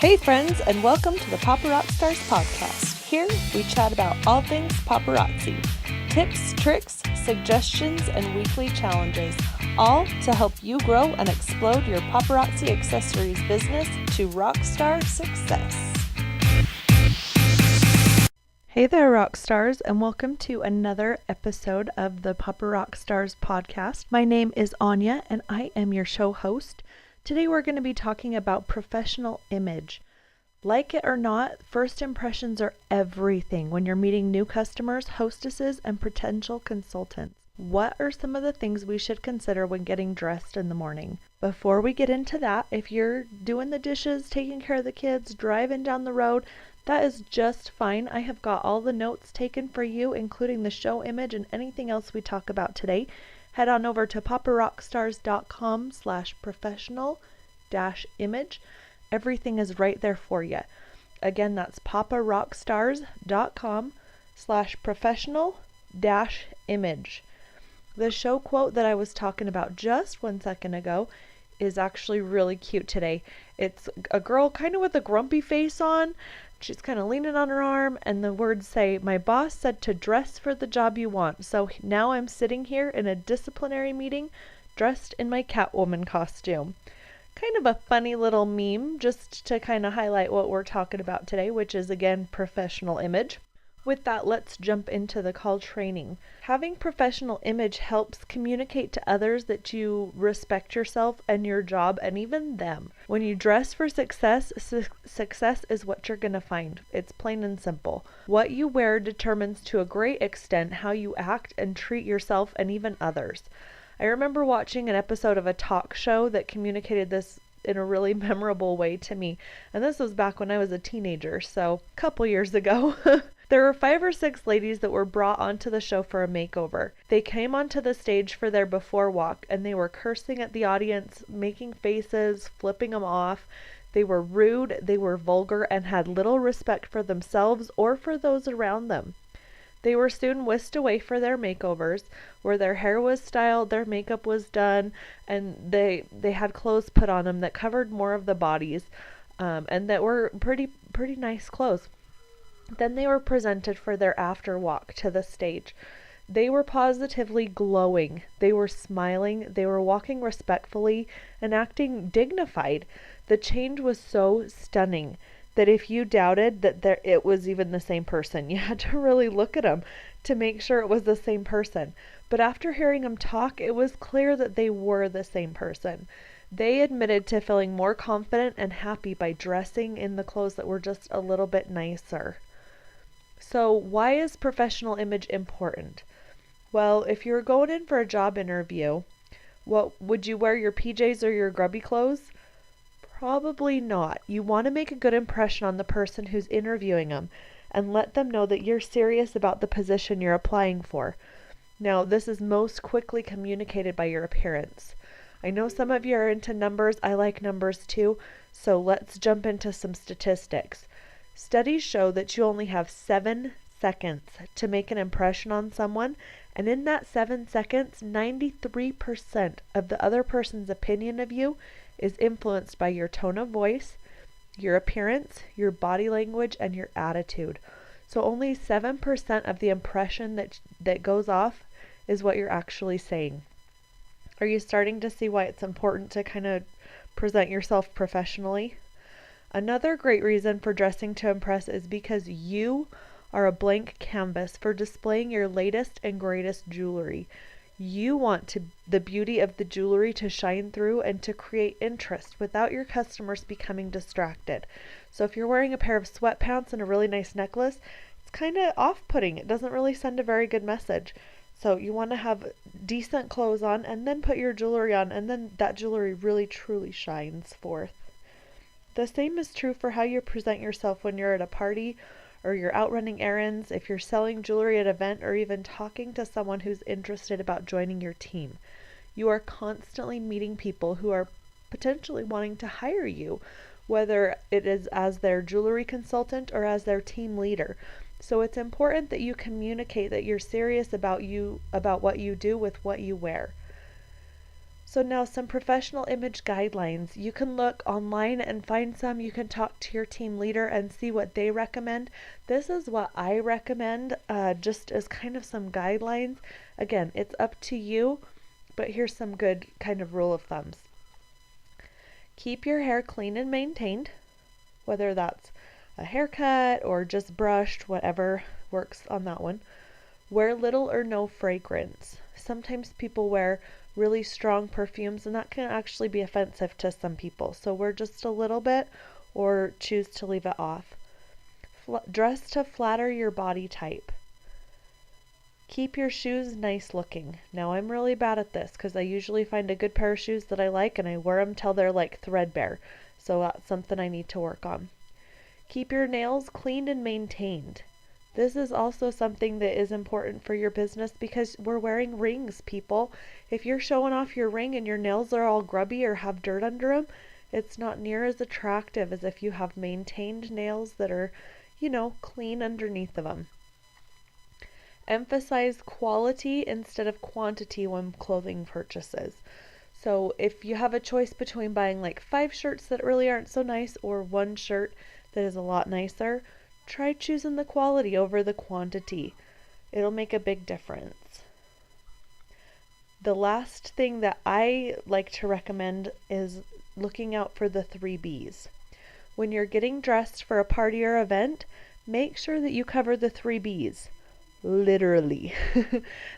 Hey friends, and welcome to the Papa Rock Stars podcast. Here we chat about all things paparazzi. Tips, tricks, suggestions, and weekly challenges. All to help you grow and explode your paparazzi accessories business to rock star success. Hey there, rock stars, and welcome to another episode of the Papa Rock Stars podcast. My name is Anya, and I am your show host. Today we're going to be talking about professional image. Like it or not, first impressions are everything when you're meeting new customers, hostesses, and potential consultants. What are some of the things we should consider when getting dressed in the morning? Before we get into that, if you're doing the dishes, taking care of the kids, driving down the road, that is just fine. I have got all the notes taken for you, including the show image and anything else we talk about today. Head on over to paparockstars.com/professional-image. Everything is right there for you. Again, that's paparockstars.com/professional-image. The show quote that I was talking about just 1 second ago is actually really cute today. It's a girl kind of with a grumpy face on. She's kind of leaning on her arm, and the words say, "My boss said to dress for the job you want, so now I'm sitting here in a disciplinary meeting dressed in my Catwoman costume." Kind of a funny little meme just to kind of highlight what we're talking about today, which is, again, professional image. With that, let's jump into the call training. Having professional image helps communicate to others that you respect yourself and your job and even them. When you dress for success, success is what you're going to find. It's plain and simple. What you wear determines to a great extent how you act and treat yourself and even others. I remember watching an episode of a talk show that communicated this in a really memorable way to me. And this was back when I was a teenager, so a couple years ago. There were 5 or 6 ladies that were brought onto the show for a makeover. They came onto the stage for their before walk, and they were cursing at the audience, making faces, flipping them off. They were rude, they were vulgar, and had little respect for themselves or for those around them. They were soon whisked away for their makeovers, where their hair was styled, their makeup was done, and they had clothes put on them that covered more of the bodies, and that were pretty nice clothes. Then they were presented for their after walk to the stage. They were positively glowing. They were smiling. They were walking respectfully and acting dignified. The change was so stunning that if you doubted that it was even the same person, you had to really look at them to make sure it was the same person. But after hearing them talk, it was clear that they were the same person. They admitted to feeling more confident and happy by dressing in the clothes that were just a little bit nicer. So why is professional image important? Well, if you're going in for a job interview, would you wear your PJs or your grubby clothes? Probably not. You want to make a good impression on the person who's interviewing them and let them know that you're serious about the position you're applying for. Now, this is most quickly communicated by your appearance. I know some of you are into numbers. I like numbers too. So let's jump into some statistics. Studies show that you only have 7 seconds to make an impression on someone, and in that 7 seconds, 93% of the other person's opinion of you is influenced by your tone of voice, your appearance, your body language, and your attitude. So only 7% of the impression that goes off is what you're actually saying. Are you starting to see why it's important to kind of present yourself professionally? Another great reason for dressing to impress is because you are a blank canvas for displaying your latest and greatest jewelry. You want the beauty of the jewelry to shine through and to create interest without your customers becoming distracted. So if you're wearing a pair of sweatpants and a really nice necklace, it's kind of off-putting. It doesn't really send a very good message. So you want to have decent clothes on and then put your jewelry on, and then that jewelry really truly shines forth. The same is true for how you present yourself when you're at a party or you're out running errands, if you're selling jewelry at an event, or even talking to someone who's interested about joining your team. You are constantly meeting people who are potentially wanting to hire you, whether it is as their jewelry consultant or as their team leader. So it's important that you communicate that you're serious about what you do with what you wear. So now some professional image guidelines. You can look online and find some. You can talk to your team leader and see what they recommend. This is what I recommend, just as kind of some guidelines. Again, it's up to you, but here's some good kind of rule of thumbs. Keep your hair clean and maintained, whether that's a haircut or just brushed, whatever works on that one. Wear little or no fragrance. Sometimes people wear really strong perfumes, and that can actually be offensive to some people. So wear just a little bit or choose to leave it off. Dress to flatter your body type. Keep your shoes nice looking. Now I'm really bad at this because I usually find a good pair of shoes that I like and I wear them till they're like threadbare. So that's something I need to work on. Keep your nails clean and maintained. This is also something that is important for your business because we're wearing rings, people. If you're showing off your ring and your nails are all grubby or have dirt under them, it's not near as attractive as if you have maintained nails that are, clean underneath of them. Emphasize quality instead of quantity when clothing purchases. So if you have a choice between buying like 5 shirts that really aren't so nice or 1 shirt that is a lot nicer, try choosing the quality over the quantity. It'll make a big difference. The last thing that I like to recommend is looking out for the 3 B's. When you're getting dressed for a party or event, make sure that you cover the 3 B's. Literally.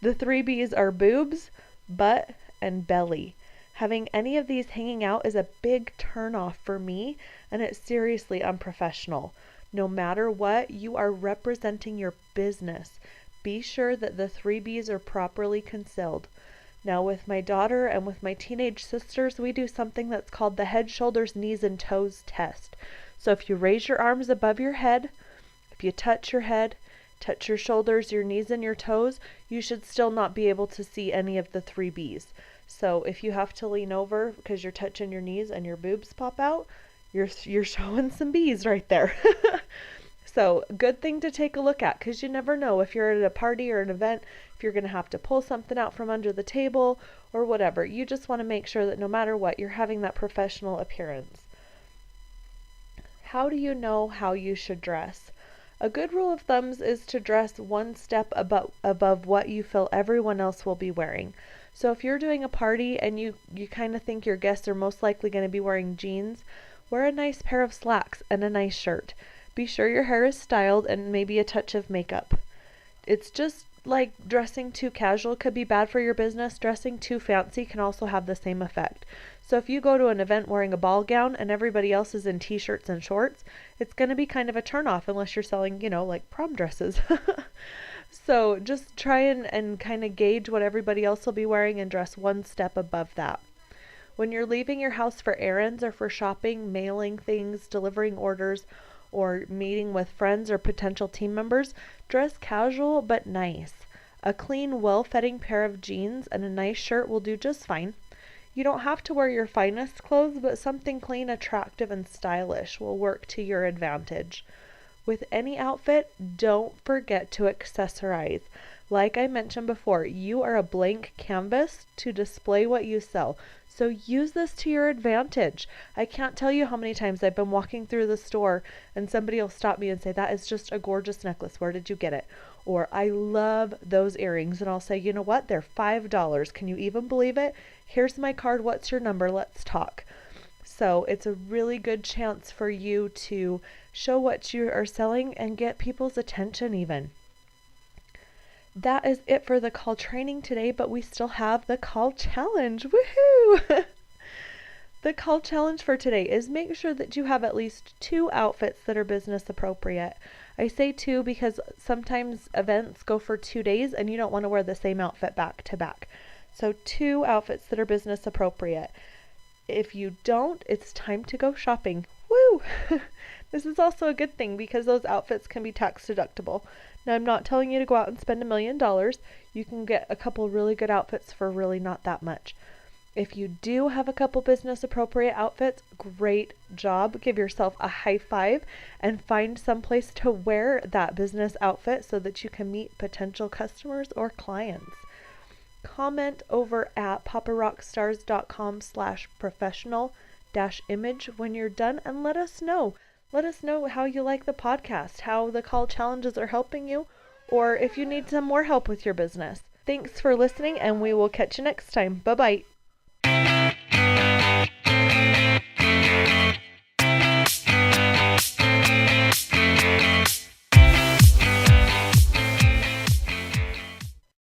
The 3 B's are boobs, butt, and belly. Having any of these hanging out is a big turn off for me, and it's seriously unprofessional. No matter what, you are representing your business. Be sure that the 3 B's are properly concealed. Now with my daughter and with my teenage sisters, we do something that's called the head, shoulders, knees, and toes test. So if you raise your arms above your head, if you touch your head, touch your shoulders, your knees, and your toes, you should still not be able to see any of the 3 B's. So if you have to lean over because you're touching your knees and your boobs pop out, you're showing some B's right there. So good thing to take a look at because you never know if you're at a party or an event, if you're going to have to pull something out from under the table or whatever. You just want to make sure that no matter what, you're having that professional appearance. How do you know how you should dress? A good rule of thumbs is to dress 1 step above what you feel everyone else will be wearing. So if you're doing a party and you kind of think your guests are most likely going to be wearing jeans, wear a nice pair of slacks and a nice shirt. Be sure your hair is styled and maybe a touch of makeup. It's just like dressing too casual could be bad for your business. Dressing too fancy can also have the same effect. So if you go to an event wearing a ball gown and everybody else is in t-shirts and shorts, it's going to be kind of a turnoff unless you're selling, like prom dresses. So just try and kind of gauge what everybody else will be wearing and dress 1 step above that. When you're leaving your house for errands or for shopping, mailing things, delivering orders, or meeting with friends or potential team members, dress casual but nice. A clean, well-fitting pair of jeans and a nice shirt will do just fine. You don't have to wear your finest clothes, but something clean, attractive, and stylish will work to your advantage. With any outfit, don't forget to accessorize. Like I mentioned before, you are a blank canvas to display what you sell. So use this to your advantage. I can't tell you how many times I've been walking through the store and somebody will stop me and say, "That is just a gorgeous necklace. Where did you get it?" Or, "I love those earrings." And I'll say, "You know what? They're $5. Can you even believe it? Here's my card. What's your number? Let's talk." So it's a really good chance for you to show what you are selling and get people's attention even. That is it for the call training today, but we still have the call challenge. Woohoo! The call challenge for today is make sure that you have at least 2 outfits that are business appropriate. I say 2 because sometimes events go for 2 days and you don't want to wear the same outfit back to back. So 2 outfits that are business appropriate. If you don't, it's time to go shopping. Woo! This is also a good thing because those outfits can be tax deductible. Now, I'm not telling you to go out and spend $1 million. You can get a couple really good outfits for really not that much. If you do have a couple business appropriate outfits, great job. Give yourself a high five and find someplace to wear that business outfit so that you can meet potential customers or clients. comment over at paparockstars.com/professional-image when you're done and let us know. Let us know how you like the podcast, how the call challenges are helping you, or if you need some more help with your business. Thanks for listening, and we will catch you next time. Bye-bye.